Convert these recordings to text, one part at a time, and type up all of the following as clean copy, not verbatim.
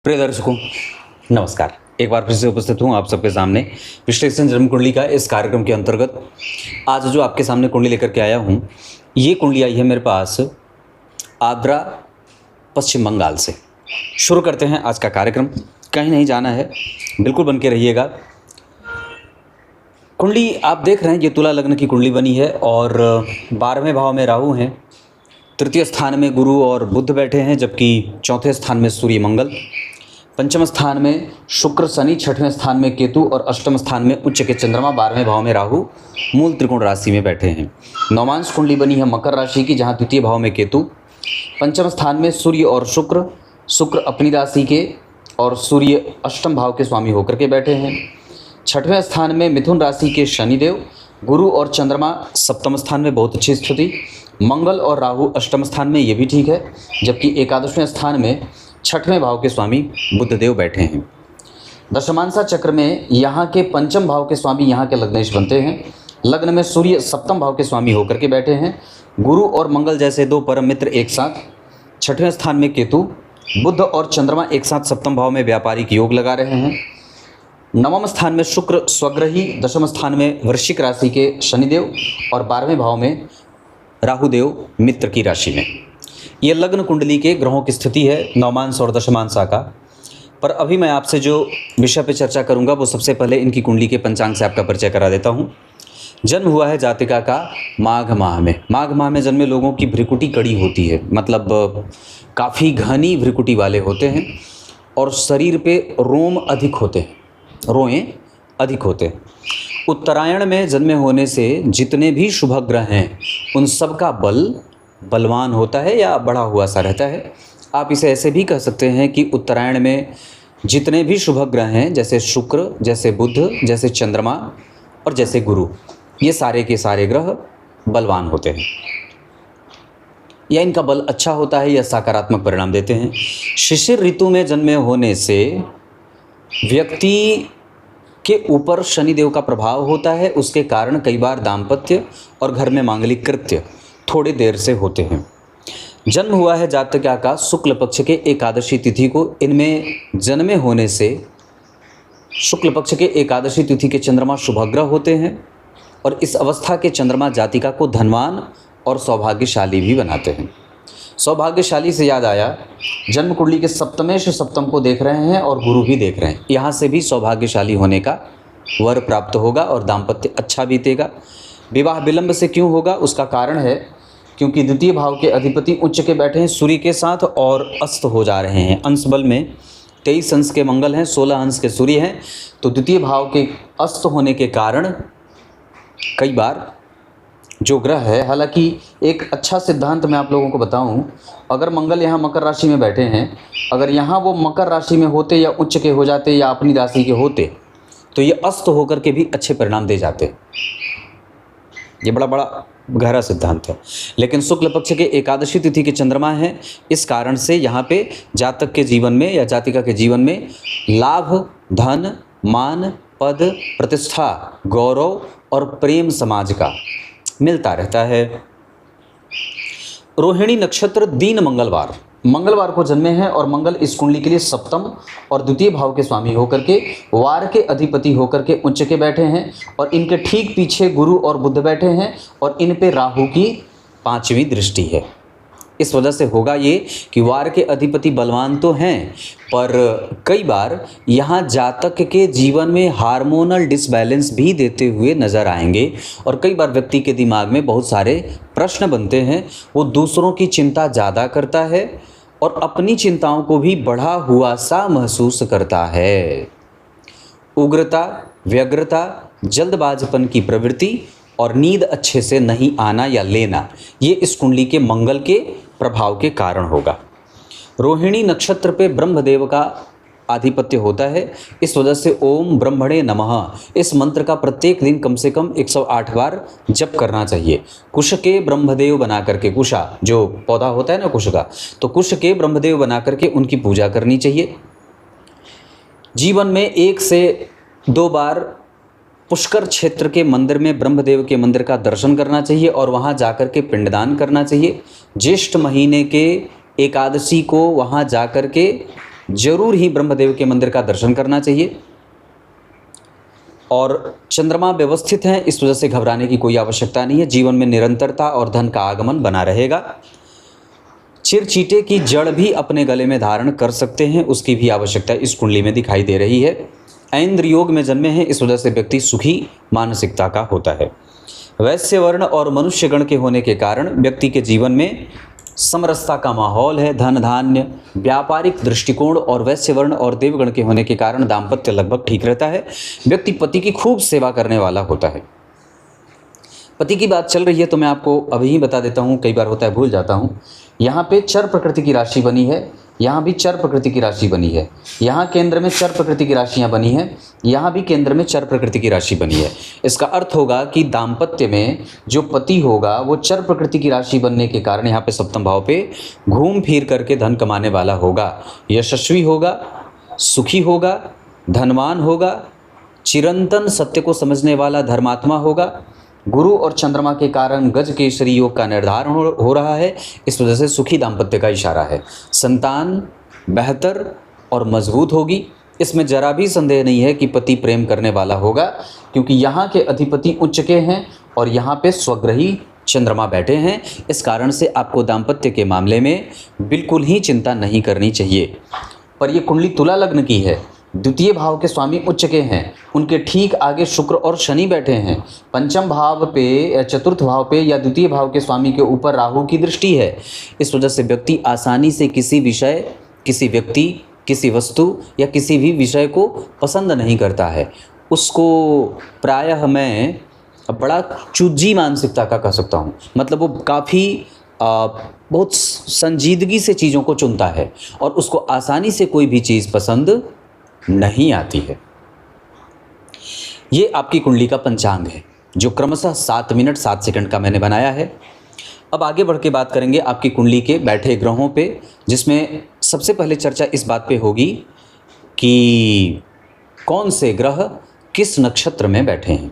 प्रिय दर्शकों, नमस्कार। एक बार फिर से उपस्थित हूँ आप सबके सामने विश्लेषण जन्म कुंडली का इस कार्यक्रम के अंतर्गत। आज जो आपके सामने कुंडली लेकर के आया हूँ, ये कुंडली आई है मेरे पास आगरा, पश्चिम बंगाल से। शुरू करते हैं आज का कार्यक्रम। कहीं नहीं जाना है, बिल्कुल बन के रहिएगा। कुंडली आप देख रहे हैं, ये तुला लग्न की कुंडली बनी है और 12वें भाव में राहु हैं, तृतीय स्थान में गुरु और बुध बैठे हैं, जबकि चौथे स्थान में सूर्य मंगल, पंचम स्थान में शुक्र शनि, छठवें स्थान में केतु और अष्टम स्थान में उच्च के चंद्रमा, 12वें भाव में राहु मूल त्रिकोण राशि में बैठे हैं। नौमांश कुंडली बनी है मकर राशि की, जहां द्वितीय भाव में केतु, पंचम स्थान में सूर्य और शुक्र अपनी राशि के और सूर्य अष्टम भाव के स्वामी होकर के बैठे हैं। छठवें स्थान में मिथुन राशि के शनिदेव, गुरु और चंद्रमा सप्तम स्थान में बहुत अच्छी स्थिति, मंगल और राहु अष्टम स्थान में, ये भी ठीक है, जबकि एकादशवें स्थान में छठवें भाव के स्वामी बुधदेव बैठे हैं। दशमांसा चक्र में यहाँ के पंचम भाव के स्वामी यहाँ के लग्नेश बनते हैं। लग्न में सूर्य सप्तम भाव के स्वामी होकर के बैठे हैं। गुरु और मंगल जैसे दो परम मित्र एक साथ। छठवें स्थान में केतु, बुध और चंद्रमा एक साथ सप्तम भाव में व्यापारिक योग लगा रहे हैं। नवम स्थान में शुक्र स्वग्रही, दशम स्थान में वृश्चिक राशि के शनिदेव और 12वें भाव में राहुदेव मित्र की राशि में। ये लग्न कुंडली के ग्रहों की स्थिति है, नवमांश और दशमांशा का। पर अभी मैं आपसे जो विषय पे चर्चा करूंगा वो सबसे पहले इनकी कुंडली के पंचांग से आपका परिचय करा देता हूं। जन्म हुआ है जातिका का माघ माह में। माघ माह में जन्मे लोगों की भ्रिकुटी कड़ी होती है, मतलब काफ़ी घनी भ्रिकुटी वाले होते हैं और शरीर पे रोम अधिक होते हैं, रोएं अधिक होते हैं। उत्तरायण में जन्मे होने से जितने भी शुभ ग्रह हैं उन सब का बल बलवान होता है या बढ़ा हुआ सा रहता है। आप इसे ऐसे भी कह सकते हैं कि उत्तरायण में जितने भी शुभ ग्रह हैं, जैसे शुक्र, जैसे बुध, जैसे चंद्रमा और जैसे गुरु, ये सारे के सारे ग्रह बलवान होते हैं या इनका बल अच्छा होता है या सकारात्मक परिणाम देते हैं। शिशिर ऋतु में जन्मे होने से व्यक्ति के ऊपर शनिदेव का प्रभाव होता है। उसके कारण कई बार दाम्पत्य और घर में मांगलिक कृत्य थोड़ी देर से होते हैं। जन्म हुआ है जातका का शुक्ल पक्ष के एकादशी तिथि को। इनमें जन्मे होने से शुक्ल पक्ष के एकादशी तिथि के चंद्रमा शुभग्रह होते हैं और इस अवस्था के चंद्रमा जातिका को धनवान और सौभाग्यशाली भी बनाते हैं। सौभाग्यशाली से याद आया, जन्म कुंडली के सप्तमेश सप्तम को देख रहे हैं और गुरु भी देख रहे हैं। यहाँ से भी सौभाग्यशाली होने का वर प्राप्त होगा और दाम्पत्य अच्छा बीतेगा। विवाह विलंब से क्यों होगा, उसका कारण है क्योंकि द्वितीय भाव के अधिपति उच्च के बैठे हैं सूर्य के साथ और अस्त हो जा रहे हैं। अंश बल में 23 अंश के मंगल हैं, 16 अंश के सूर्य हैं, तो द्वितीय भाव के अस्त होने के कारण कई बार जो ग्रह है, हालांकि एक अच्छा सिद्धांत मैं आप लोगों को बताऊं, अगर मंगल यहाँ मकर राशि में बैठे हैं, अगर यहाँ वो मकर राशि में होते या उच्च के हो जाते या अपनी राशि के होते तो ये अस्त होकर के भी अच्छे परिणाम दे जाते। ये बड़ा गहरा सिद्धांत है। लेकिन शुक्ल पक्ष के एकादशी तिथि के चंद्रमा हैं, इस कारण से यहाँ पे जातक के जीवन में या जातिका के जीवन में लाभ, धन, मान, पद, प्रतिष्ठा, गौरव और प्रेम समाज का मिलता रहता है। रोहिणी नक्षत्र दीन मंगलवार को जन्मे हैं और मंगल इस कुंडली के लिए सप्तम और द्वितीय भाव के स्वामी होकर के वार के अधिपति होकर के उच्च के बैठे हैं और इनके ठीक पीछे गुरु और बुध बैठे हैं और इन पे राहु की 5वीं दृष्टि है। इस वजह से होगा ये कि वार के अधिपति बलवान तो हैं, पर कई बार यहाँ जातक के जीवन में हार्मोनल डिसबैलेंस भी देते हुए नजर आएंगे और कई बार व्यक्ति के दिमाग में बहुत सारे प्रश्न बनते हैं। वो दूसरों की चिंता ज़्यादा करता है और अपनी चिंताओं को भी बढ़ा हुआ सा महसूस करता है। उग्रता, व्यग्रता, जल्दबाजपन की प्रवृत्ति और नींद अच्छे से नहीं आना या लेना, ये इस कुंडली के मंगल के प्रभाव के कारण होगा। रोहिणी नक्षत्र पे ब्रह्मदेव का आधिपत्य होता है, इस वजह से ओम ब्रह्मणे नमः इस मंत्र का प्रत्येक दिन कम से कम 108 बार जप करना चाहिए। कुश के ब्रह्मदेव बना करके, कुशा जो पौधा होता है ना कुश का, तो कुश के ब्रह्मदेव बना करके उनकी पूजा करनी चाहिए। जीवन में 1 से 2 बार पुष्कर क्षेत्र के मंदिर में ब्रह्मदेव के मंदिर का दर्शन करना चाहिए और वहाँ जाकर के पिंडदान करना चाहिए। ज्येष्ठ महीने के एकादशी को वहाँ जाकर के जरूर ही ब्रह्मदेव के मंदिर का दर्शन करना चाहिए। और चंद्रमा व्यवस्थित हैं, इस वजह से घबराने की कोई आवश्यकता नहीं है। जीवन में निरंतरता और धन का आगमन बना रहेगा। चिरचीटे की जड़ भी अपने गले में धारण कर सकते हैं, उसकी भी आवश्यकता इस कुंडली में दिखाई दे रही है। ऐन्द्र योग में जन्मे हैं, इस वजह से व्यक्ति सुखी मानसिकता का होता है। वैश्य वर्ण और मनुष्य गण के होने के कारण व्यक्ति के जीवन में समरसता का माहौल है। धन धान्य, व्यापारिक दृष्टिकोण और वैश्य वर्ण और देवगण के होने के कारण दाम्पत्य लगभग ठीक रहता है। व्यक्ति पति की खूब सेवा करने वाला होता है। पति की बात चल रही है तो मैं आपको अभी ही बता देता हूँ, कई बार होता है भूल जाता हूँ। यहाँ पे चर प्रकृति की राशि बनी है, यहाँ भी चर प्रकृति की राशि बनी है, यहाँ केंद्र में चर प्रकृति की राशियाँ बनी हैं, यहाँ भी केंद्र में चर प्रकृति की राशि बनी है। इसका अर्थ होगा कि दाम्पत्य में जो पति होगा वो चर प्रकृति की राशि बनने के कारण यहाँ पे सप्तम भाव पे घूम फिर करके धन कमाने वाला होगा, यशस्वी होगा, सुखी होगा, धनवान होगा, चिरंतन सत्य को समझने वाला धर्मात्मा होगा। गुरु और चंद्रमा के कारण गज केसरी योग का निर्धारण हो रहा है, इस वजह से सुखी दाम्पत्य का इशारा है। संतान बेहतर और मजबूत होगी, इसमें जरा भी संदेह नहीं है कि पति प्रेम करने वाला होगा, क्योंकि यहाँ के अधिपति उच्च के हैं और यहाँ पे स्वग्रही चंद्रमा बैठे हैं। इस कारण से आपको दाम्पत्य के मामले में बिल्कुल ही चिंता नहीं करनी चाहिए। पर ये कुंडली तुला लग्न की है, द्वितीय भाव के स्वामी उच्च के हैं, उनके ठीक आगे शुक्र और शनि बैठे हैं। पंचम भाव पे या चतुर्थ भाव पे या द्वितीय भाव के स्वामी के ऊपर राहु की दृष्टि है। इस वजह से व्यक्ति आसानी से किसी विषय, किसी व्यक्ति, किसी वस्तु या किसी भी विषय को पसंद नहीं करता है। उसको प्रायः मैं बड़ा चूजी मानसिकता का कह सकता हूँ। मतलब वो काफ़ी बहुत संजीदगी से चीज़ों को चुनता है और उसको आसानी से कोई भी चीज़ पसंद नहीं आती है। ये आपकी कुंडली का पंचांग है जो क्रमशः 7 मिनट 7 सेकंड का मैंने बनाया है। अब आगे बढ़ के बात करेंगे आपकी कुंडली के बैठे ग्रहों पे, जिसमें सबसे पहले चर्चा इस बात पे होगी कि कौन से ग्रह किस नक्षत्र में बैठे हैं।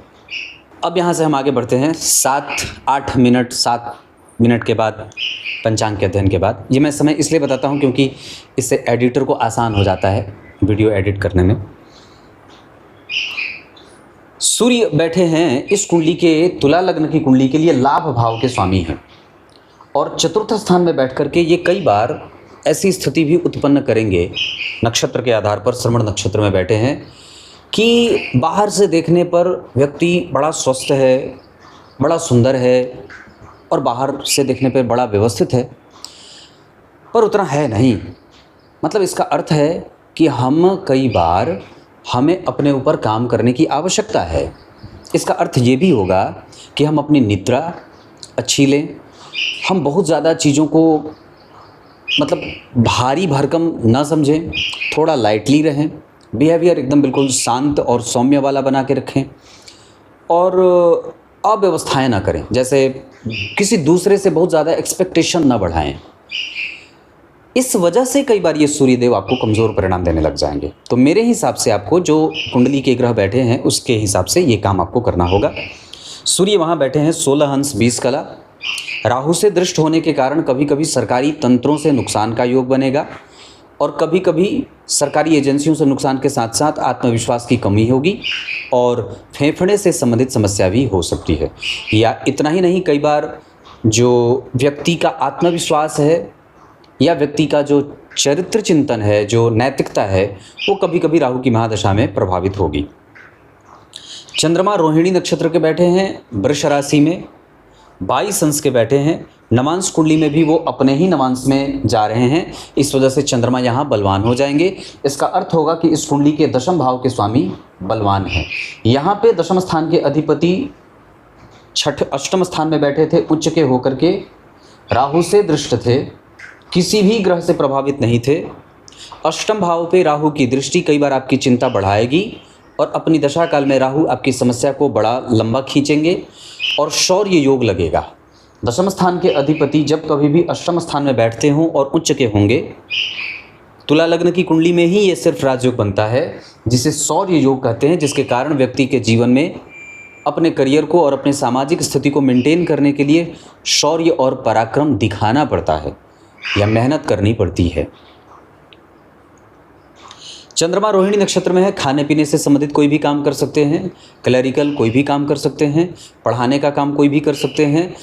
अब यहाँ से हम आगे बढ़ते हैं 7 मिनट के बाद पंचांग के अध्ययन के बाद। ये मैं समय इसलिए बताता हूँ क्योंकि इससे एडिटर को आसान हो जाता है वीडियो एडिट करने में। सूर्य बैठे हैं इस कुंडली के, तुला लग्न की कुंडली के लिए लाभ भाव के स्वामी हैं और चतुर्थ स्थान में बैठ करके ये कई बार ऐसी स्थिति भी उत्पन्न करेंगे, नक्षत्र के आधार पर श्रवण नक्षत्र में बैठे हैं, कि बाहर से देखने पर व्यक्ति बड़ा स्वस्थ है, बड़ा सुंदर है और बाहर से देखने पर बड़ा व्यवस्थित है, पर उतना है नहीं। मतलब इसका अर्थ है कि हमें अपने ऊपर काम करने की आवश्यकता है। इसका अर्थ ये भी होगा कि हम अपनी निद्रा अच्छी लें, हम बहुत ज़्यादा चीज़ों को मतलब भारी भरकम ना समझें, थोड़ा लाइटली रहें, बिहेवियर एकदम बिल्कुल शांत और सौम्य वाला बना के रखें और अव्यवस्थाएं ना करें। जैसे किसी दूसरे से बहुत ज़्यादा एक्सपेक्टेशन ना बढ़ाएं। इस वजह से कई बार ये सूर्यदेव आपको कमज़ोर परिणाम देने लग जाएंगे। तो मेरे हिसाब से आपको जो कुंडली के ग्रह बैठे हैं उसके हिसाब से ये काम आपको करना होगा। सूर्य वहाँ बैठे हैं 16 हंस 20 कला। राहु से दृष्ट होने के कारण कभी कभी सरकारी तंत्रों से नुकसान का योग बनेगा और कभी कभी सरकारी एजेंसियों से नुकसान के साथ साथ आत्मविश्वास की कमी होगी और फेफड़े से संबंधित समस्या भी हो सकती है। या इतना ही नहीं, कई बार जो व्यक्ति का आत्मविश्वास है या व्यक्ति का जो चरित्र चिंतन है, जो नैतिकता है, वो कभी कभी राहु की महादशा में प्रभावित होगी। चंद्रमा रोहिणी नक्षत्र के बैठे हैं वृष राशि में, 22 अंश के बैठे हैं। नवांश कुंडली में भी वो अपने ही नवांश में जा रहे हैं, इस वजह से चंद्रमा यहाँ बलवान हो जाएंगे। इसका अर्थ होगा कि इस कुंडली के दशम भाव के स्वामी बलवान हैं। यहाँ पे दशम स्थान के अधिपति अष्टम स्थान में बैठे थे, उच्च के होकर के राहु से दृष्ट थे, किसी भी ग्रह से प्रभावित नहीं थे। अष्टम भाव पे राहु की दृष्टि कई बार आपकी चिंता बढ़ाएगी और अपनी दशा काल में राहु आपकी समस्या को बड़ा लंबा खींचेंगे और शौर्य योग लगेगा। दशम स्थान के अधिपति जब कभी भी अष्टम स्थान में बैठते हों और उच्च के होंगे, तुला लग्न की कुंडली में ही ये सिर्फ राजयोग बनता है जिसे शौर्य योग कहते हैं, जिसके कारण व्यक्ति के जीवन में अपने करियर को और अपने सामाजिक स्थिति को मेंटेन करने के लिए शौर्य और पराक्रम दिखाना पड़ता है या मेहनत करनी पड़ती है। चंद्रमा रोहिणी नक्षत्र में है, खाने पीने से संबंधित कोई भी काम कर सकते हैं, क्लरिकल कोई भी काम कर सकते हैं, पढ़ाने का काम कोई भी कर सकते हैं,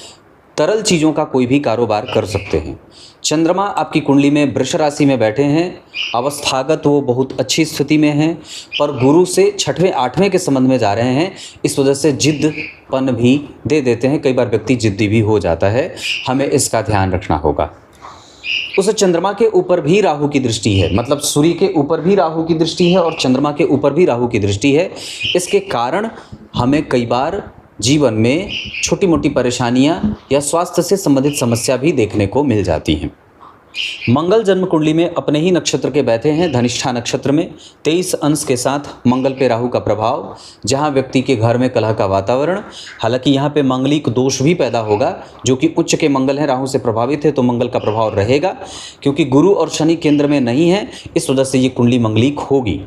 तरल चीज़ों का कोई भी कारोबार कर सकते हैं। चंद्रमा आपकी कुंडली में वृष राशि में बैठे हैं, अवस्थागत वो बहुत अच्छी स्थिति में हैं, पर गुरु से 6वें 8वें के संबंध में जा रहे हैं, इस वजह से जिद्दपन भी दे देते हैं। कई बार व्यक्ति जिद्दी भी हो जाता है, हमें इसका ध्यान रखना होगा। उस चंद्रमा के ऊपर भी राहु की दृष्टि है, मतलब सूर्य के ऊपर भी राहु की दृष्टि है और चंद्रमा के ऊपर भी राहु की दृष्टि है। इसके कारण हमें कई बार जीवन में छोटी मोटी परेशानियां या स्वास्थ्य से संबंधित समस्या भी देखने को मिल जाती हैं। मंगल जन्म कुंडली में अपने ही नक्षत्र के बैठे हैं, धनिष्ठा नक्षत्र में 23 अंश के साथ मंगल पे राहु का प्रभाव, जहां व्यक्ति के घर में कलह का वातावरण। हालांकि यहां पे मांगलिक दोष भी पैदा होगा, जो कि उच्च के मंगल है, राहु से प्रभावित है, तो मंगल का प्रभाव रहेगा। क्योंकि गुरु और शनि केंद्र में नहीं है, इस वजह से ये कुंडली मंगलिक होगी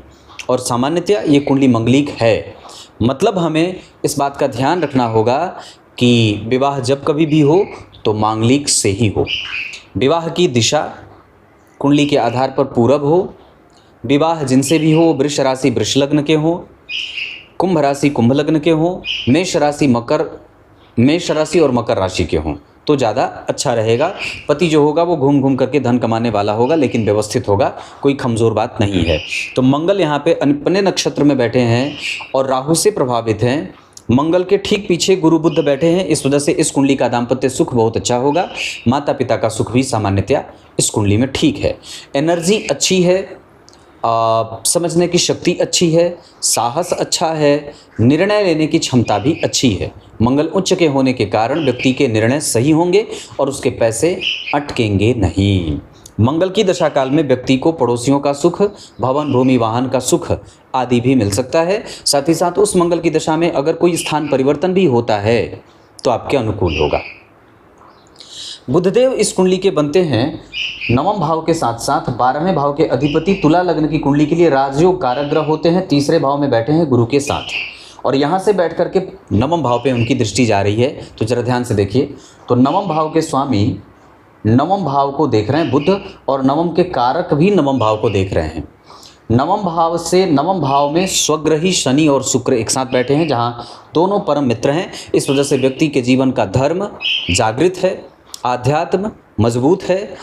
और सामान्यतया ये कुंडली मंगलिक है। मतलब हमें इस बात का ध्यान रखना होगा कि विवाह जब कभी भी हो तो मांगलिक से ही हो। विवाह की दिशा कुंडली के आधार पर पूरब हो। विवाह जिनसे भी हो, वृष राशि वृष लग्न के हो, कुंभ राशि कुंभ लग्न के हो, मेष राशि और मकर राशि के हों तो ज़्यादा अच्छा रहेगा। पति जो होगा वो घूम घूम करके धन कमाने वाला होगा, लेकिन व्यवस्थित होगा, कोई कमज़ोर बात नहीं है। तो मंगल यहाँ पे अपने नक्षत्र में बैठे हैं और राहु से प्रभावित हैं। मंगल के ठीक पीछे गुरु बुध बैठे हैं, इस वजह से इस कुंडली का दाम्पत्य सुख बहुत अच्छा होगा। माता पिता का सुख भी सामान्यतया इस कुंडली में ठीक है। एनर्जी अच्छी है, समझने की शक्ति अच्छी है, साहस अच्छा है, निर्णय लेने की क्षमता भी अच्छी है। मंगल उच्च के होने के कारण व्यक्ति के निर्णय सही होंगे और उसके पैसे अटकेंगे नहीं। मंगल की दशा काल में व्यक्ति को पड़ोसियों का सुख, भवन भूमि वाहन का सुख आदि भी मिल सकता है। साथ ही साथ उस मंगल की दशा में अगर कोई स्थान परिवर्तन भी होता है तो आपके अनुकूल होगा। बुधदेव इस कुंडली के बनते हैं नवम भाव के साथ साथ 12वें भाव के अधिपति। तुला लग्न की कुंडली के लिए राजयोग कारक ग्रह होते हैं, तीसरे भाव में बैठे हैं गुरु के साथ, और यहाँ से बैठ करके नवम भाव पे उनकी दृष्टि जा रही है। तो जरा ध्यान से देखिए, तो नवम भाव के स्वामी नवम भाव को देख रहे हैं बुध, और नवम के कारक भी नवम भाव को देख रहे हैं। नवम भाव से नवम भाव में स्वग्रही शनि और शुक्र एक साथ बैठे हैं, जहाँ दोनों परम मित्र हैं। इस वजह से व्यक्ति के जीवन का धर्म जागृत है, आध्यात्म मजबूत है,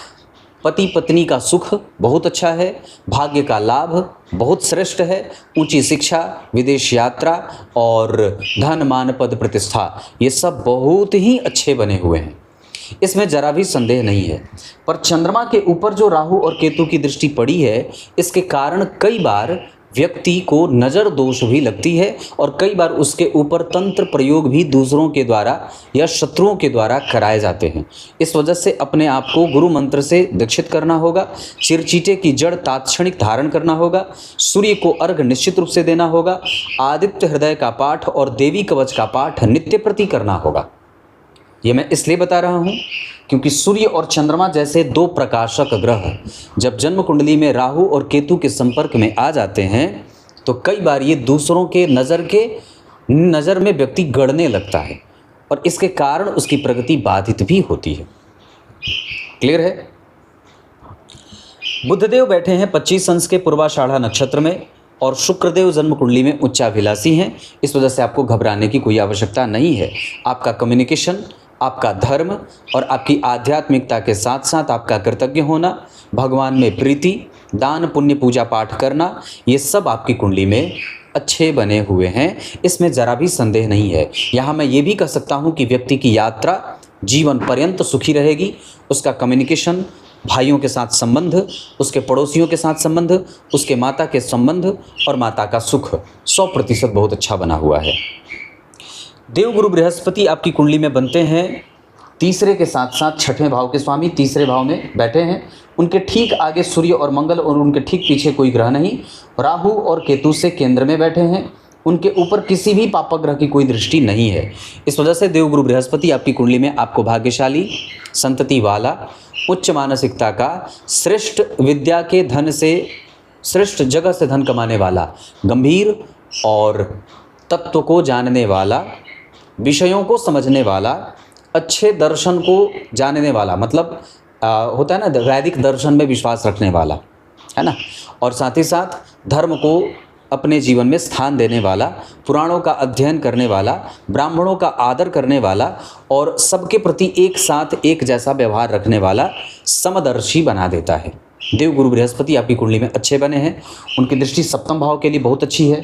पति पत्नी का सुख बहुत अच्छा है, भाग्य का लाभ बहुत श्रेष्ठ है, ऊंची शिक्षा, विदेश यात्रा और धन मान पद प्रतिष्ठा, ये सब बहुत ही अच्छे बने हुए हैं, इसमें जरा भी संदेह नहीं है। पर चंद्रमा के ऊपर जो राहु और केतु की दृष्टि पड़ी है, इसके कारण कई बार व्यक्ति को नज़र दोष भी लगती है और कई बार उसके ऊपर तंत्र प्रयोग भी दूसरों के द्वारा या शत्रुओं के द्वारा कराए जाते हैं। इस वजह से अपने आप को गुरु मंत्र से दीक्षित करना होगा, चिरचीटे की जड़ तात्क्षणिक धारण करना होगा, सूर्य को अर्घ निश्चित रूप से देना होगा, आदित्य हृदय का पाठ और देवी कवच का पाठ नित्य प्रति करना होगा। ये मैं इसलिए बता रहा हूँ क्योंकि सूर्य और चंद्रमा जैसे दो प्रकाशक ग्रह जब जन्म कुंडली में राहु और केतु के संपर्क में आ जाते हैं तो कई बार ये दूसरों के नज़र में व्यक्ति गड़ने लगता है और इसके कारण उसकी प्रगति बाधित भी होती है। क्लियर है? बुधदेव बैठे हैं 25 अंश के पूर्वाषाढ़ा नक्षत्र में और शुक्रदेव जन्म कुंडली में उच्चाभिलाषी हैं। इस वजह से आपको घबराने की कोई आवश्यकता नहीं है। आपका कम्युनिकेशन, आपका धर्म और आपकी आध्यात्मिकता के साथ साथ आपका कृतज्ञ होना, भगवान में प्रीति, दान पुण्य पूजा पाठ करना, ये सब आपकी कुंडली में अच्छे बने हुए हैं, इसमें ज़रा भी संदेह नहीं है। यहाँ मैं ये भी कह सकता हूँ कि व्यक्ति की यात्रा जीवन पर्यंत सुखी रहेगी। उसका कम्युनिकेशन, भाइयों के साथ संबंध, उसके पड़ोसियों के साथ संबंध, उसके माता के संबंध और माता का सुख 100% बहुत अच्छा बना हुआ है। देवगुरु बृहस्पति आपकी कुंडली में बनते हैं तीसरे के साथ साथ 6वें भाव के स्वामी, तीसरे भाव में बैठे हैं। उनके ठीक आगे सूर्य और मंगल और उनके ठीक पीछे कोई ग्रह नहीं। राहु और केतु से केंद्र में बैठे हैं। उनके ऊपर किसी भी पापक ग्रह की कोई दृष्टि नहीं है। इस वजह से देवगुरु बृहस्पति आपकी कुंडली में आपको भाग्यशाली, संतति वाला, उच्च मानसिकता का, श्रेष्ठ विद्या के धन से, श्रेष्ठ जगह से धन कमाने वाला, गंभीर और तत्व को जानने वाला, विषयों को समझने वाला, अच्छे दर्शन को जानने वाला, मतलब होता है ना वैदिक दर्शन में विश्वास रखने वाला, है ना। और साथ ही साथ धर्म को अपने जीवन में स्थान देने वाला, पुराणों का अध्ययन करने वाला, ब्राह्मणों का आदर करने वाला और सबके प्रति एक साथ एक जैसा व्यवहार रखने वाला समदर्शी बना देता है। देवगुरु बृहस्पति आपकी कुंडली में अच्छे बने हैं, उनकी दृष्टि सप्तम भाव के लिए बहुत अच्छी है,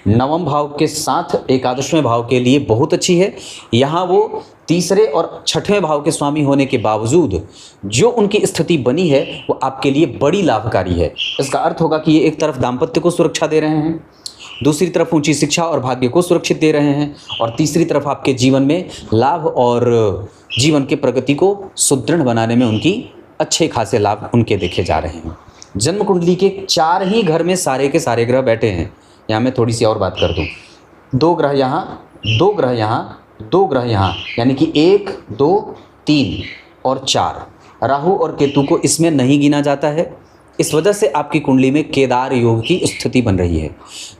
नवम भाव के साथ एकादशवें भाव के लिए बहुत अच्छी है। यहाँ वो तीसरे और छठवें भाव के स्वामी होने के बावजूद जो उनकी स्थिति बनी है वो आपके लिए बड़ी लाभकारी है। इसका अर्थ होगा कि ये एक तरफ दाम्पत्य को सुरक्षा दे रहे हैं, दूसरी तरफ ऊंची शिक्षा और भाग्य को सुरक्षित दे रहे हैं, और तीसरी तरफ आपके जीवन में लाभ और जीवन के प्रगति को सुदृढ़ बनाने में उनकी अच्छे खासे लाभ उनके देखे जा रहे हैं। जन्म कुंडली के 4 ही घर में सारे के सारे ग्रह बैठे हैं। यहाँ मैं थोड़ी सी और बात कर दूँ, 2 ग्रह यहाँ, 2 ग्रह यहाँ, 2 ग्रह यहाँ, यानी कि 1, 2, 3 और 4। राहु और केतु को इसमें नहीं गिना जाता है। इस वजह से आपकी कुंडली में केदार योग की स्थिति बन रही है।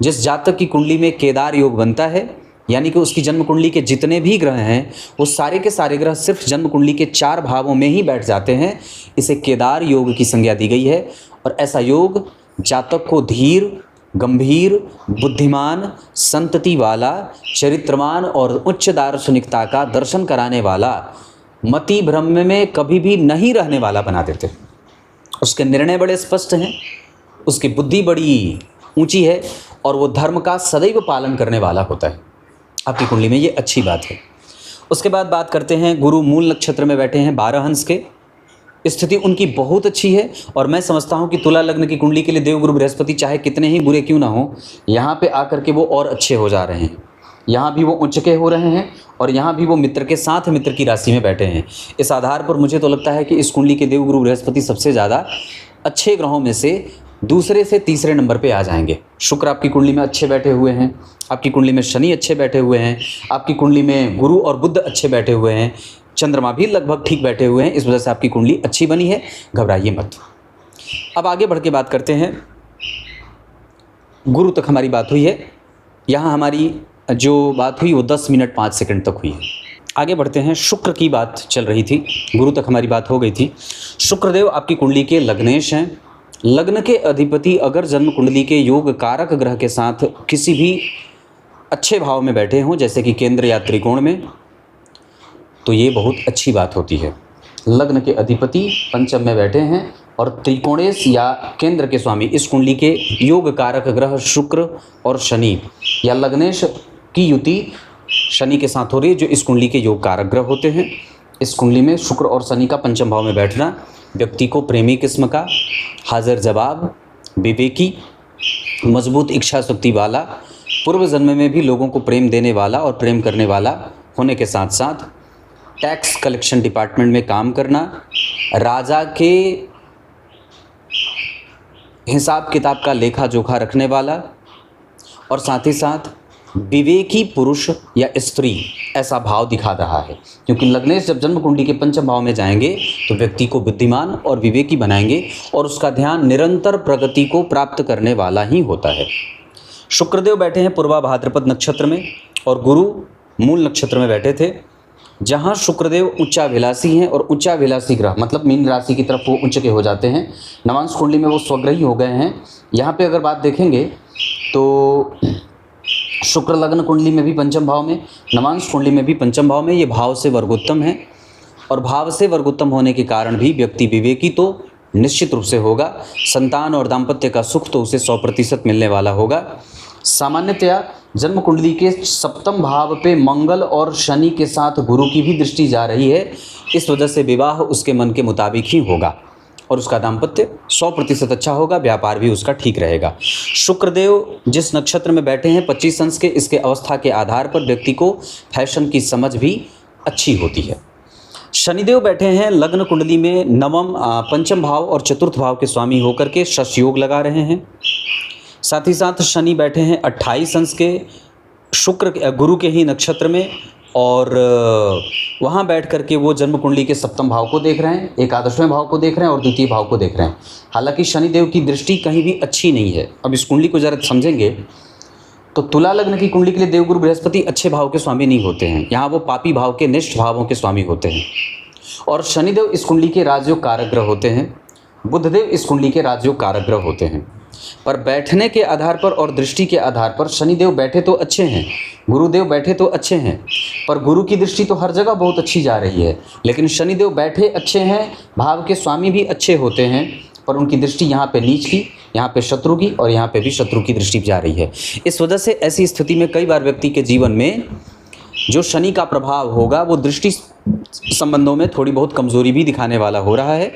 जिस जातक की कुंडली में केदार योग बनता है, यानी कि उसकी जन्म कुंडली के जितने भी ग्रह हैं वो सारे के सारे ग्रह सिर्फ जन्म कुंडली के 4 भावों में ही बैठ जाते हैं, इसे केदार योग की संज्ञा दी गई है। और ऐसा योग जातक को धीर, गंभीर, बुद्धिमान, संतति वाला, चरित्रवान और उच्च दार्शनिकता का दर्शन कराने वाला, मति भ्रम में कभी भी नहीं रहने वाला बना देते हैं। उसके निर्णय बड़े स्पष्ट हैं, उसकी बुद्धि बड़ी ऊंची है और वो धर्म का सदैव पालन करने वाला होता है। आपकी कुंडली में ये अच्छी बात है। उसके बाद बात करते हैं, गुरु मूल नक्षत्र में बैठे हैं 12 हंस के, स्थिति उनकी बहुत अच्छी है। और मैं समझता हूं कि तुला लग्न की कुंडली के लिए देवगुरु बृहस्पति चाहे कितने ही बुरे क्यों ना हो, यहाँ पे आकर के वो और अच्छे हो जा रहे हैं। यहाँ भी वो उच्च के हो रहे हैं और यहाँ भी वो मित्र के साथ मित्र की राशि में बैठे हैं। इस आधार पर मुझे तो लगता है कि इस कुंडली के देवगुरु बृहस्पति सबसे ज़्यादा अच्छे ग्रहों में से दूसरे से तीसरे नंबर पे आ जाएंगे। शुक्र आपकी कुंडली में अच्छे बैठे हुए हैं, आपकी कुंडली में शनि अच्छे बैठे हुए हैं, आपकी कुंडली में गुरु और बुध अच्छे बैठे हुए हैं, चंद्रमा भी लगभग ठीक बैठे हुए हैं। इस वजह से आपकी कुंडली अच्छी बनी है, घबराइए मत। अब आगे बढ़ के बात करते हैं, गुरु तक हमारी बात हुई है। यहाँ हमारी जो बात हुई वो 10 मिनट 5 सेकंड तक हुई है। आगे बढ़ते हैं, शुक्र की बात चल रही थी, गुरु तक हमारी बात हो गई थी। शुक्रदेव आपकी कुंडली के लग्नेश हैं। लग्न के अधिपति अगर जन्म कुंडली के योग कारक ग्रह के साथ किसी भी अच्छे भाव में बैठे हों, जैसे कि केंद्र या त्रिकोण में, तो ये बहुत अच्छी बात होती है। लग्न के अधिपति पंचम में बैठे हैं और त्रिकोणेश या केंद्र के स्वामी इस कुंडली के योग कारक ग्रह शुक्र और शनि या लग्नेश की युति शनि के साथ हो रही है, जो इस कुंडली के योग कारक ग्रह होते हैं। इस कुंडली में शुक्र और शनि का पंचम भाव में बैठना व्यक्ति को प्रेमी किस्म का, हाजिर जवाब, विवेकी, मजबूत इच्छा शक्ति वाला, पूर्व जन्म में भी लोगों को प्रेम देने वाला और प्रेम करने वाला होने के साथ साथ टैक्स कलेक्शन डिपार्टमेंट में काम करना, राजा के हिसाब किताब का लेखा जोखा रखने वाला और साथ ही साथ विवेकी पुरुष या स्त्री, ऐसा भाव दिखा रहा है। क्योंकि लग्नेश जब जन्म कुंडली के पंचम भाव में जाएंगे तो व्यक्ति को बुद्धिमान और विवेकी बनाएंगे और उसका ध्यान निरंतर प्रगति को प्राप्त करने वाला ही होता है। शुक्रदेव बैठे हैं पूर्वा भाद्रपद नक्षत्र में और गुरु मूल नक्षत्र में बैठे थे। जहाँ शुक्रदेव उच्चाभिलाषी हैं और उच्चाभिलाषी ग्रह मतलब मीन राशि की तरफ वो उच्च के हो जाते हैं, नवांश कुंडली में वो स्वग्रही हो गए हैं। यहाँ पे अगर बात देखेंगे तो शुक्र लग्न कुंडली में भी पंचम भाव में, नवांश कुंडली में भी पंचम भाव में, ये भाव से वर्गोत्तम है और भाव से वर्गोत्तम होने के कारण भी व्यक्ति विवेकी तो निश्चित रूप से होगा। संतान और दाम्पत्य का सुख तो उसे 100% मिलने वाला होगा। सामान्यतया जन्म कुंडली के सप्तम भाव पे मंगल और शनि के साथ गुरु की भी दृष्टि जा रही है, इस वजह से विवाह उसके मन के मुताबिक ही होगा और उसका दाम्पत्य 100% अच्छा होगा, व्यापार भी उसका ठीक रहेगा। शुक्रदेव जिस नक्षत्र में बैठे हैं 25 अंश के, इसके अवस्था के आधार पर व्यक्ति को फैशन की समझ भी अच्छी होती है। शनिदेव बैठे हैं लग्न कुंडली में नवम पंचम भाव और चतुर्थ भाव के स्वामी होकर के शश योग लगा रहे हैं। साथ ही साथ शनि बैठे हैं 28 अंश के शुक्र गुरु के ही नक्षत्र में और वहाँ बैठ करके वो जन्म कुंडली के सप्तम भाव को देख रहे हैं, एकादशवें भाव को देख रहे हैं और द्वितीय भाव को देख रहे हैं। हालांकि शनिदेव की दृष्टि कहीं भी अच्छी नहीं है। अब इस कुंडली को ज़रा समझेंगे तो तुला लग्न की कुंडली के लिए देवगुरु बृहस्पति अच्छे भाव के स्वामी नहीं होते हैं, यहाँ वो पापी भाव के निष्ठ भावों के स्वामी होते हैं। और शनिदेव इस कुंडली के राजयोग कारक ग्रह होते हैं बुधदेव इस कुंडली के राजयोग कारक ग्रह होते हैं, पर बैठने के आधार पर और दृष्टि के आधार पर शनिदेव बैठे तो अच्छे हैं, गुरुदेव बैठे तो अच्छे हैं, पर गुरु की दृष्टि तो हर जगह बहुत अच्छी जा रही है, लेकिन शनिदेव बैठे अच्छे हैं, भाव के स्वामी भी अच्छे होते हैं, पर उनकी दृष्टि यहाँ पे नीच की, यहाँ पे शत्रु की और यहाँ पे भी शत्रु की दृष्टि जा रही है। इस वजह से ऐसी स्थिति में कई बार व्यक्ति के जीवन में जो शनि का प्रभाव होगा वो दृष्टि संबंधों में थोड़ी बहुत कमजोरी भी दिखाने वाला हो रहा है।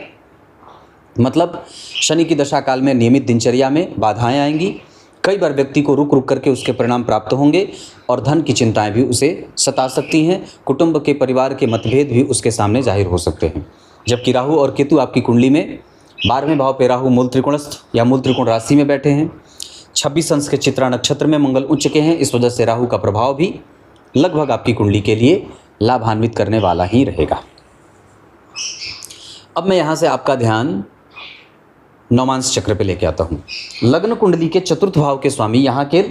मतलब शनि की दशा काल में नियमित दिनचर्या में बाधाएं आएंगी, कई बार व्यक्ति को रुक रुक करके उसके परिणाम प्राप्त होंगे और धन की चिंताएं भी उसे सता सकती हैं, कुटुंब के परिवार के मतभेद भी उसके सामने जाहिर हो सकते हैं। जबकि राहु और केतु आपकी कुंडली में 12वें भाव पे राहु मूल त्रिकोणस्थ या मूल त्रिकोण राशि में बैठे हैं, 26 अंश के चित्रा नक्षत्र में मंगल उच्च के हैं, इस वजह से राहु का प्रभाव भी लगभग आपकी कुंडली के लिए लाभान्वित करने वाला ही रहेगा। अब मैं यहाँ से आपका ध्यान नवमांश चक्र पे लेके आता हूँ। लग्न कुंडली के चतुर्थ भाव के स्वामी यहाँ के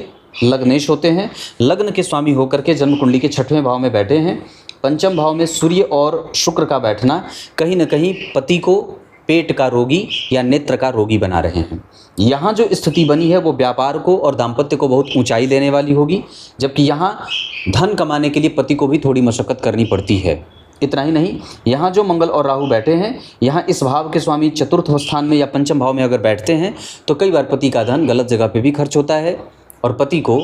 लग्नेश होते हैं, लग्न के स्वामी होकर के जन्म कुंडली के 6वें भाव में बैठे हैं। पंचम भाव में सूर्य और शुक्र का बैठना कहीं न कहीं पति को पेट का रोगी या नेत्र का रोगी बना रहे हैं। यहाँ जो स्थिति बनी है वो व्यापार को और दाम्पत्य को बहुत ऊंचाई देने वाली होगी, जबकि यहाँ धन कमाने के लिए पति को भी थोड़ी मशक्कत करनी पड़ती है। इतना ही नहीं, यहाँ जो मंगल और राहु बैठे हैं, यहाँ इस भाव के स्वामी चतुर्थ स्थान में या पंचम भाव में अगर बैठते हैं तो कई बार पति का धन गलत जगह पे भी खर्च होता है और पति को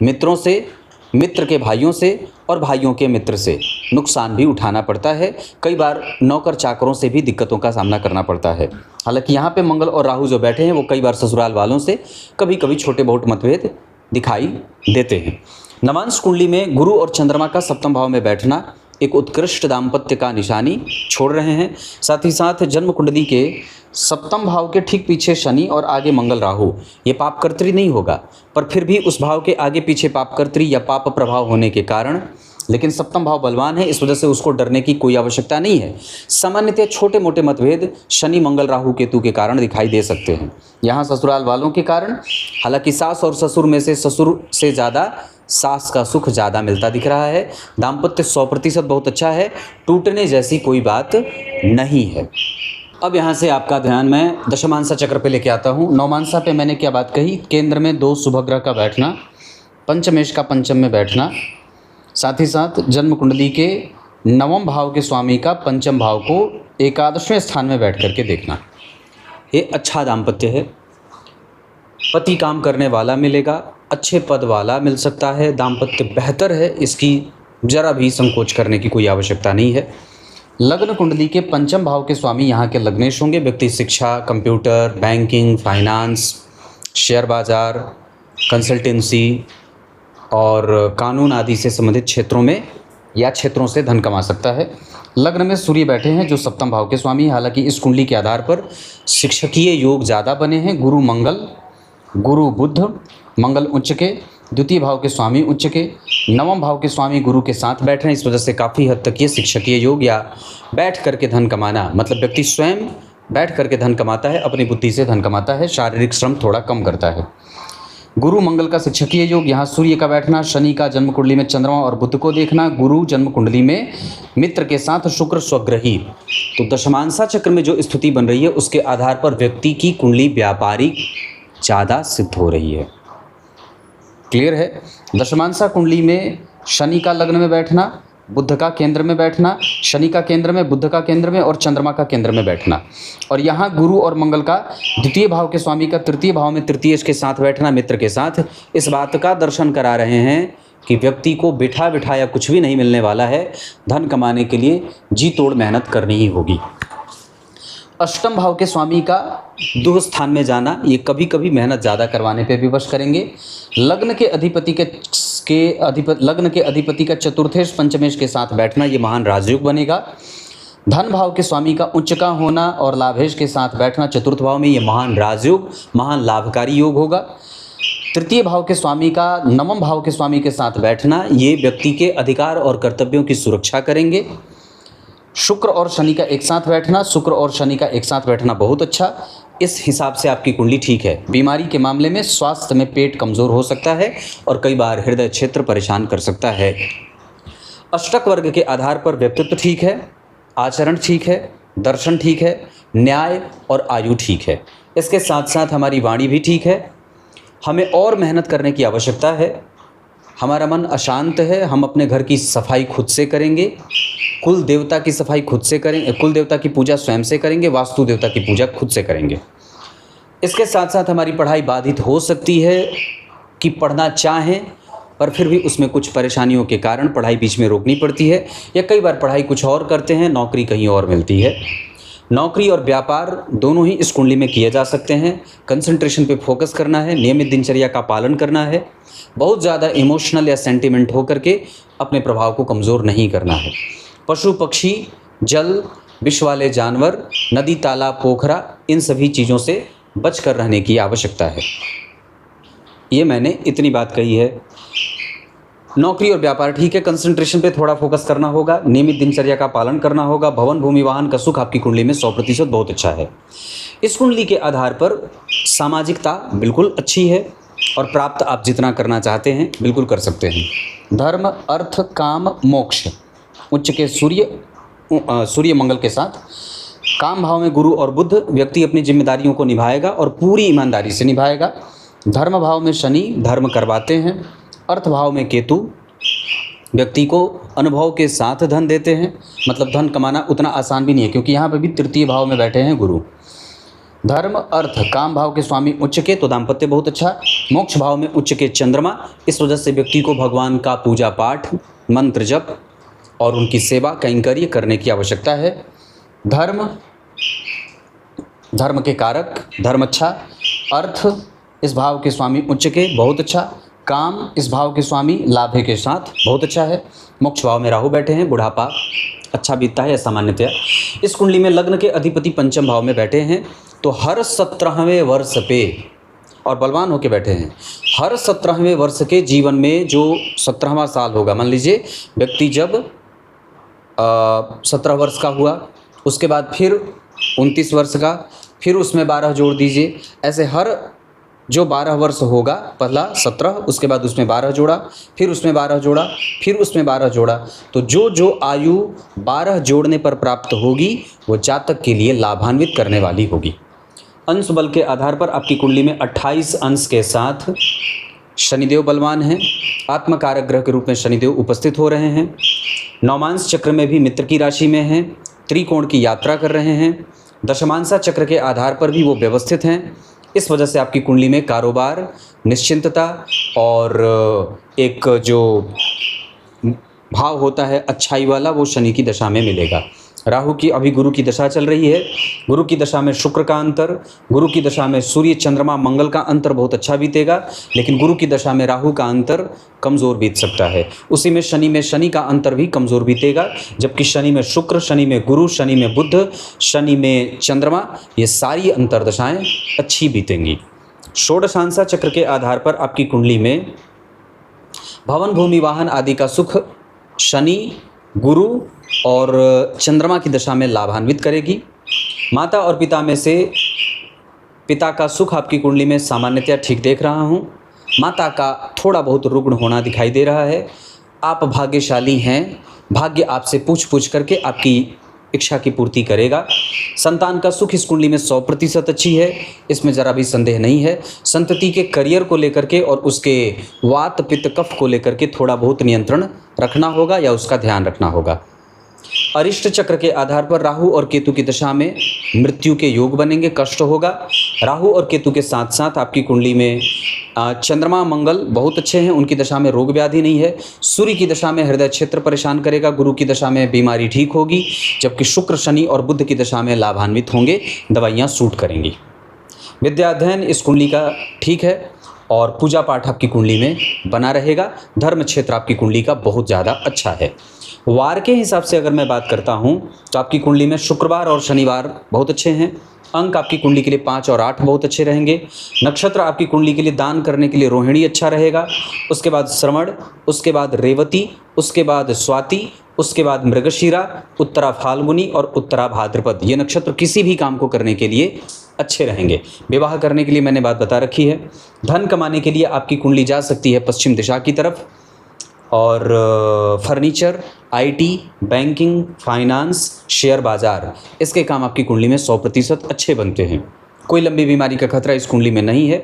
मित्रों से, मित्र के भाइयों से और भाइयों के मित्र से नुकसान भी उठाना पड़ता है। कई बार नौकर चाकरों से भी दिक्कतों का सामना करना पड़ता है। हालांकि यहाँ पे मंगल और राहु जो बैठे हैं वो कई बार ससुराल वालों से कभी कभी छोटे बहुत मतभेद दिखाई देते हैं। नवांश कुंडली में गुरु और चंद्रमा का सप्तम भाव में बैठना एक उत्कृष्ट दाम्पत्य का निशानी छोड़ रहे हैं। साथ ही साथ जन्म कुंडली के सप्तम भाव के ठीक पीछे शनि और आगे मंगल राहु, ये पापकर्त्री नहीं होगा, पर फिर भी उस भाव के आगे पीछे पापकर्त्री या पाप प्रभाव होने के कारण, लेकिन सप्तम भाव बलवान है, इस वजह से उसको डरने की कोई आवश्यकता नहीं है। सामान्यतः छोटे मोटे मतभेद शनि मंगल राहु केतु के कारण दिखाई दे सकते हैं। यहाँ ससुराल वालों के कारण, हालांकि सास और ससुर में से ससुर से ज़्यादा सास का सुख ज़्यादा मिलता दिख रहा है। दाम्पत्य 100% बहुत अच्छा है, टूटने जैसी कोई बात नहीं है। अब यहाँ से आपका ध्यान मैं दशमांसा चक्र पे लेके आता हूँ। नवमांसा पे मैंने क्या बात कही, केंद्र में 2 शुभ ग्रह का बैठना, पंचमेश का पंचम में बैठना, साथ ही साथ जन्म कुंडली के 9वें भाव के स्वामी का पंचम भाव को 11वें स्थान में बैठ करके देखना, ये अच्छा दाम्पत्य है। पति काम करने वाला मिलेगा, अच्छे पद वाला मिल सकता है, दाम्पत्य बेहतर है, इसकी जरा भी संकोच करने की कोई आवश्यकता नहीं है। लग्न कुंडली के पंचम भाव के स्वामी यहाँ के लग्नेश होंगे। व्यक्ति शिक्षा, कंप्यूटर, बैंकिंग, फाइनेंस, शेयर बाजार, कंसल्टेंसी और कानून आदि से संबंधित क्षेत्रों में या क्षेत्रों से धन कमा सकता है। लग्न में सूर्य बैठे हैं जो सप्तम भाव के स्वामी। हालांकि इस कुंडली के आधार पर शिक्षकीय योग ज़्यादा बने हैं। गुरु मंगल, गुरु बुध, मंगल उच्च के, द्वितीय भाव के स्वामी उच्च के, 9वें भाव के स्वामी गुरु के साथ बैठ रहे हैं। इस वजह से काफ़ी हद तक ये शिक्षकीय योग या बैठ करके धन कमाना, मतलब व्यक्ति स्वयं बैठ करके धन कमाता है, अपनी बुद्धि से धन कमाता है, शारीरिक श्रम थोड़ा कम करता है। गुरु मंगल का शिक्षकीय योग, यहाँ सूर्य का बैठना, शनि का जन्म कुंडली में चंद्रमा और बुध को देखना, गुरु जन्म कुंडली में मित्र के साथ शुक्र स्वग्रही। तो दशमांसा चक्र में जो स्थिति बन रही है उसके आधार पर व्यक्ति की कुंडली व्यापारिक ज़्यादा सिद्ध हो रही है। क्लियर है। दशमांसा कुंडली में शनि का लग्न में बैठना, बुध का केंद्र में बैठना, शनि का केंद्र में, बुध का केंद्र में और चंद्रमा का केंद्र में बैठना, और यहाँ गुरु और मंगल का द्वितीय भाव के स्वामी का तृतीय भाव में तृतीयेश के साथ बैठना, मित्र के साथ, इस बात का दर्शन करा रहे हैं कि व्यक्ति को बिठा बिठाया कुछ भी नहीं मिलने वाला है। धन कमाने के लिए जी तोड़ मेहनत करनी ही होगी। अष्टम भाव के स्वामी का दुह स्थान में जाना, ये कभी कभी मेहनत ज़्यादा करवाने पे विवश करेंगे। लग्न के अधिपति का चतुर्थेश पंचमेश के साथ बैठना, ये महान राजयोग बनेगा। धन भाव के स्वामी का उच्च का होना और लाभेश के साथ बैठना चतुर्थ भाव में, ये महान राजयोग, महान लाभकारी योग होगा। तृतीय भाव के स्वामी का 9वें भाव के स्वामी के साथ बैठना, ये व्यक्ति के अधिकार और कर्तव्यों की सुरक्षा करेंगे। शुक्र और शनि का एक साथ बैठना, शुक्र और शनि का एक साथ बैठना बहुत अच्छा। इस हिसाब से आपकी कुंडली ठीक है। बीमारी के मामले में स्वास्थ्य में पेट कमज़ोर हो सकता है और कई बार हृदय क्षेत्र परेशान कर सकता है। अष्टक वर्ग के आधार पर व्यक्तित्व ठीक है, आचरण ठीक है, दर्शन ठीक है, न्याय और आयु ठीक है। इसके साथ साथ हमारी वाणी भी ठीक है। हमें और मेहनत करने की आवश्यकता है। हमारा मन अशांत है। हम अपने घर की सफाई खुद से करेंगे, कुल देवता की सफाई खुद से करेंगे, कुल देवता की पूजा स्वयं से करेंगे, वास्तु देवता की पूजा खुद से करेंगे। इसके साथ साथ हमारी पढ़ाई बाधित हो सकती है कि पढ़ना चाहें पर फिर भी उसमें कुछ परेशानियों के कारण पढ़ाई बीच में रोकनी पड़ती है, या कई बार पढ़ाई कुछ और करते हैं, नौकरी कहीं और मिलती है। नौकरी और व्यापार दोनों ही इस कुंडली में किए जा सकते हैं। कंसंट्रेशन पे फोकस करना है, नियमित दिनचर्या का पालन करना है, बहुत ज़्यादा इमोशनल या सेंटिमेंट होकर के अपने प्रभाव को कमज़ोर नहीं करना है। पशु पक्षी, जल, विष वाले जानवर, नदी, तालाब, पोखरा, इन सभी चीज़ों से बच कर रहने की आवश्यकता है। ये मैंने इतनी बात कही है। नौकरी और व्यापार ठीक है, कंसंट्रेशन पे थोड़ा फोकस करना होगा, नियमित दिनचर्या का पालन करना होगा। भवन, भूमि, वाहन का सुख आपकी कुंडली में 100% बहुत अच्छा है। इस कुंडली के आधार पर सामाजिकता बिल्कुल अच्छी है और प्राप्त आप जितना करना चाहते हैं बिल्कुल कर सकते हैं। धर्म, अर्थ, काम, मोक्ष उच्च के सूर्य मंगल के साथ। काम भाव में गुरु और बुध, व्यक्ति अपनी जिम्मेदारियों को निभाएगा और पूरी ईमानदारी से निभाएगा। धर्म भाव में शनि धर्म करवाते हैं। अर्थ भाव में केतु व्यक्ति को अनुभव के साथ धन देते हैं, मतलब धन कमाना उतना आसान भी नहीं है क्योंकि यहाँ पे भी तृतीय भाव में बैठे हैं गुरु। धर्म, अर्थ, काम भाव के स्वामी उच्च के, तो दाम्पत्य बहुत अच्छा। मोक्ष भाव में उच्च के चंद्रमा, इस वजह से व्यक्ति को भगवान का पूजा पाठ, मंत्र जप और उनकी सेवा कैंकर्य करने की आवश्यकता है। धर्म के कारक धर्म अच्छा। अर्थ इस भाव के स्वामी उच्च के, बहुत अच्छा। काम इस भाव के स्वामी लाभे के साथ, बहुत अच्छा है। मोक्ष भाव में राहु बैठे हैं, बुढ़ापा अच्छा बीतता है सामान्यतया। इस कुंडली में लग्न के अधिपति पंचम भाव में बैठे हैं, तो हर 17वें वर्ष पे और बलवान होके बैठे हैं। हर 17वें वर्ष के जीवन में जो 17वां साल होगा, मान लीजिए व्यक्ति जब 17 वर्ष का हुआ, उसके बाद फिर 29 वर्ष का, फिर उसमें 12 जोड़ दीजिए। ऐसे हर जो 12 वर्ष होगा, पहला 17, उसके बाद उसमें 12 जोड़ा, फिर उसमें 12 जोड़ा, फिर उसमें 12 जोड़ा, तो जो आयु 12 जोड़ने पर प्राप्त होगी वो जातक के लिए लाभान्वित करने वाली होगी। अंश बल के आधार पर आपकी कुंडली में 28 अंश के साथ शनिदेव बलवान हैं। आत्मकारक ग्रह के रूप में शनिदेव उपस्थित हो रहे हैं। नौमांश चक्र में भी मित्र की राशि में हैं। त्रिकोण की यात्रा कर रहे हैं। दशमांशा चक्र के आधार पर भी वो व्यवस्थित हैं। इस वजह से आपकी कुंडली में कारोबार, निश्चिंतता और एक जो भाव होता है अच्छाई वाला, वो शनि की दशा में मिलेगा। राहु की अभी गुरु की दशा चल रही है। गुरु की दशा में शुक्र का अंतर, गुरु की दशा में सूर्य, चंद्रमा, मंगल का अंतर बहुत अच्छा बीतेगा, लेकिन गुरु की दशा में राहु का अंतर कमज़ोर बीत सकता है। उसी में शनि का अंतर भी कमज़ोर बीतेगा, जबकि शनि में शुक्र, शनि में गुरु, शनि में बुध, शनि में चंद्रमा, ये सारी अंतरदशाएं अच्छी बीतेंगी। षोडशांशा चक्र के आधार पर आपकी कुंडली में भवन, भूमि, वाहन आदि का सुख शनि, गुरु और चंद्रमा की दशा में लाभान्वित करेगी। माता और पिता में से पिता का सुख आपकी कुंडली में सामान्यतया ठीक देख रहा हूँ। माता का थोड़ा बहुत रुग्ण होना दिखाई दे रहा है। आप भाग्यशाली हैं, भाग्य आपसे पूछ करके आपकी इच्छा की पूर्ति करेगा। संतान का सुख इस कुंडली में 100% अच्छी है, इसमें ज़रा भी संदेह नहीं है। संतति के करियर को लेकर के और उसके वात, पित्त, कफ को लेकर के थोड़ा बहुत नियंत्रण रखना होगा या उसका ध्यान रखना होगा। अरिष्ट चक्र के आधार पर राहु और केतु की दशा में मृत्यु के योग बनेंगे, कष्ट होगा। राहु और केतु के साथ साथ आपकी कुंडली में चंद्रमा, मंगल बहुत अच्छे हैं, उनकी दशा में रोग व्याधि नहीं है। सूर्य की दशा में हृदय क्षेत्र परेशान करेगा, गुरु की दशा में बीमारी ठीक होगी, जबकि शुक्र, शनि और बुध की दशा में लाभान्वित होंगे, दवाइयाँ सूट करेंगी। विद्या अध्ययन इस कुंडली का ठीक है और पूजा पाठ आपकी कुंडली में बना रहेगा। धर्म क्षेत्र आपकी कुंडली का बहुत ज़्यादा अच्छा है। वार के हिसाब से अगर मैं बात करता हूँ तो आपकी कुंडली में शुक्रवार और शनिवार बहुत अच्छे हैं। अंक आपकी कुंडली के लिए 5 और 8 बहुत अच्छे रहेंगे। नक्षत्र आपकी कुंडली के लिए दान करने के लिए रोहिणी अच्छा रहेगा, उसके बाद श्रवण, उसके बाद रेवती, उसके बाद स्वाति, उसके बाद मृगशिरा, उत्तरा फाल्गुनी और उत्तरा भाद्रपद, ये नक्षत्र किसी भी काम को करने के लिए अच्छे रहेंगे। विवाह करने के लिए मैंने बात बता रखी है। धन कमाने के लिए आपकी कुंडली जा सकती है पश्चिम दिशा की तरफ, और furniture, IT, banking, finance, share बाजार, इसके काम आपकी कुंडली में 100% अच्छे बनते हैं। कोई लंबी बीमारी का खतरा इस कुंडली में नहीं है।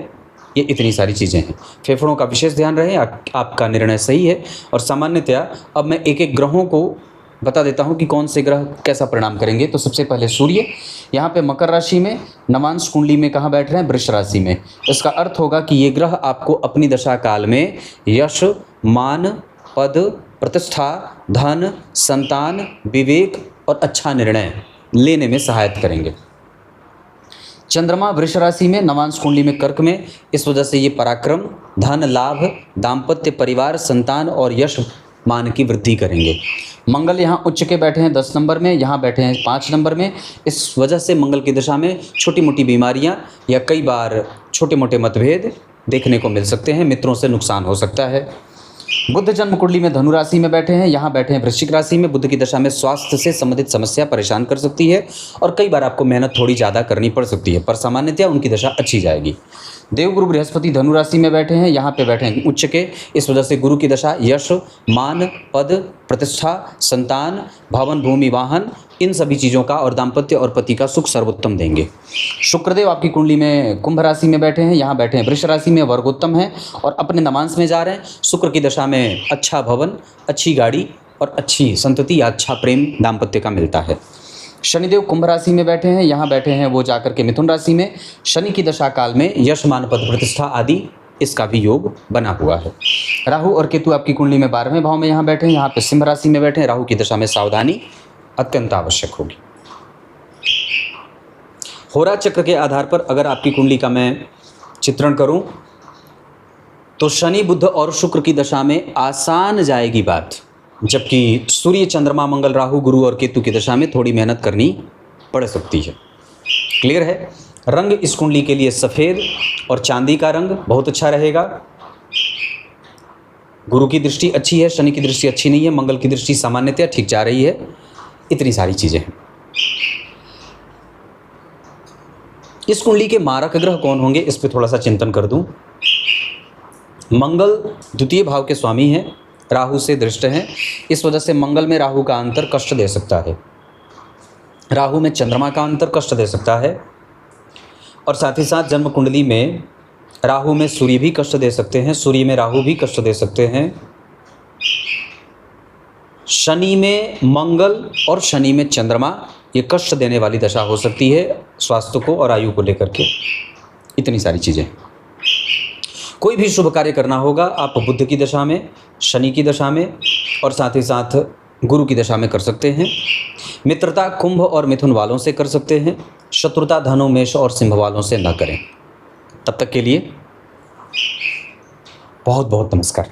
ये इतनी सारी चीज़ें हैं। फेफड़ों का विशेष ध्यान रहे, आपका निर्णय सही है। और सामान्यतया अब मैं एक एक ग्रहों को बता देता हूँ कि कौन से ग्रह कैसा परिणाम करेंगे। तो सबसे पहले सूर्य यहाँ पे मकर राशि में, नवांश कुंडली में कहाँ बैठ रहे हैं? वृष राशि में। इसका अर्थ होगा कि ये ग्रह आपको अपनी दशा काल में यश, मान, पद, प्रतिष्ठा, धन, संतान, विवेक और अच्छा निर्णय लेने में सहायता करेंगे। चंद्रमा वृष राशि में, नवांश कुंडली में कर्क में, इस वजह से ये पराक्रम, धन लाभ, दाम्पत्य, परिवार, संतान और यश मान की वृद्धि करेंगे। मंगल यहाँ उच्च के बैठे हैं 10 नंबर में, यहाँ बैठे हैं 5 नंबर में। इस वजह से मंगल की दशा में छोटी मोटी बीमारियाँ या कई बार छोटे मोटे मतभेद देखने को मिल सकते हैं, मित्रों से नुकसान हो सकता है। बुध जन्म कुंडली में धनु राशि में बैठे हैं, यहाँ बैठे हैं वृश्चिक राशि में। बुध की दशा में स्वास्थ्य से संबंधित समस्या परेशान कर सकती है और कई बार आपको मेहनत थोड़ी ज़्यादा करनी पड़ सकती है, पर सामान्यतया उनकी दशा अच्छी जाएगी। देवगुरु बृहस्पति धनु राशि में बैठे हैं, यहाँ पे बैठे हैं उच्च के। इस वजह से गुरु की दशा यश, मान, पद, प्रतिष्ठा, संतान, भवन, भूमि, वाहन, इन सभी चीज़ों का और दाम्पत्य और पति का सुख सर्वोत्तम देंगे। शुक्रदेव आपकी कुंडली में कुंभ राशि में बैठे हैं, यहाँ बैठे हैं वृष राशि में, वर्गोत्तम है और अपने नवांश में जा रहे हैं। शुक्र की दशा में अच्छा भवन, अच्छी गाड़ी और अच्छी संतति या अच्छा प्रेम दाम्पत्य का मिलता है। शनिदेव कुंभ राशि में बैठे हैं, यहाँ बैठे हैं वो जाकर के मिथुन राशि में। शनि की दशा काल में यश, मान, पद, प्रतिष्ठा आदि इसका भी योग बना हुआ है। राहु और केतु आपकी कुंडली में 12वें भाव में यहाँ बैठे हैं, यहाँ पे सिंह राशि में बैठे हैं। राहु की दशा में सावधानी अत्यंत आवश्यक होगी। होरा चक्र के आधार पर अगर आपकी कुंडली का मैं चित्रण करूं तो शनि, बुध और शुक्र की दशा में आसान जाएगी बात, जबकि सूर्य, चंद्रमा, मंगल, राहु, गुरु और केतु की दशा में थोड़ी मेहनत करनी पड़ सकती है। क्लियर है? रंग इस कुंडली के लिए सफ़ेद और चांदी का रंग बहुत अच्छा रहेगा। गुरु की दृष्टि अच्छी है, शनि की दृष्टि अच्छी नहीं है, मंगल की दृष्टि सामान्यतया ठीक जा रही है। इतनी सारी चीज़ें हैं। इस कुंडली के मारक ग्रह कौन होंगे, इस पे थोड़ा सा चिंतन कर दूं। मंगल द्वितीय भाव के स्वामी हैं, राहु से दृष्ट हैं। इस वजह से मंगल में राहु का अंतर कष्ट दे सकता है, राहु में चंद्रमा का अंतर कष्ट दे सकता है और साथ ही साथ जन्म कुंडली में राहु में सूर्य भी कष्ट दे सकते हैं, सूर्य में राहु भी कष्ट दे सकते हैं। शनि में मंगल और शनि में चंद्रमा, ये कष्ट देने वाली दशा हो सकती है स्वास्थ्य को और आयु को लेकर के। इतनी सारी चीज़ें। कोई भी शुभ कार्य करना होगा आप बुध की दशा में, शनि की दशा में और साथ ही साथ गुरु की दशा में कर सकते हैं। मित्रता कुंभ और मिथुन वालों से कर सकते हैं, शत्रुता धनु, मेष और सिंह वालों से न करें। तब तक के लिए बहुत बहुत नमस्कार।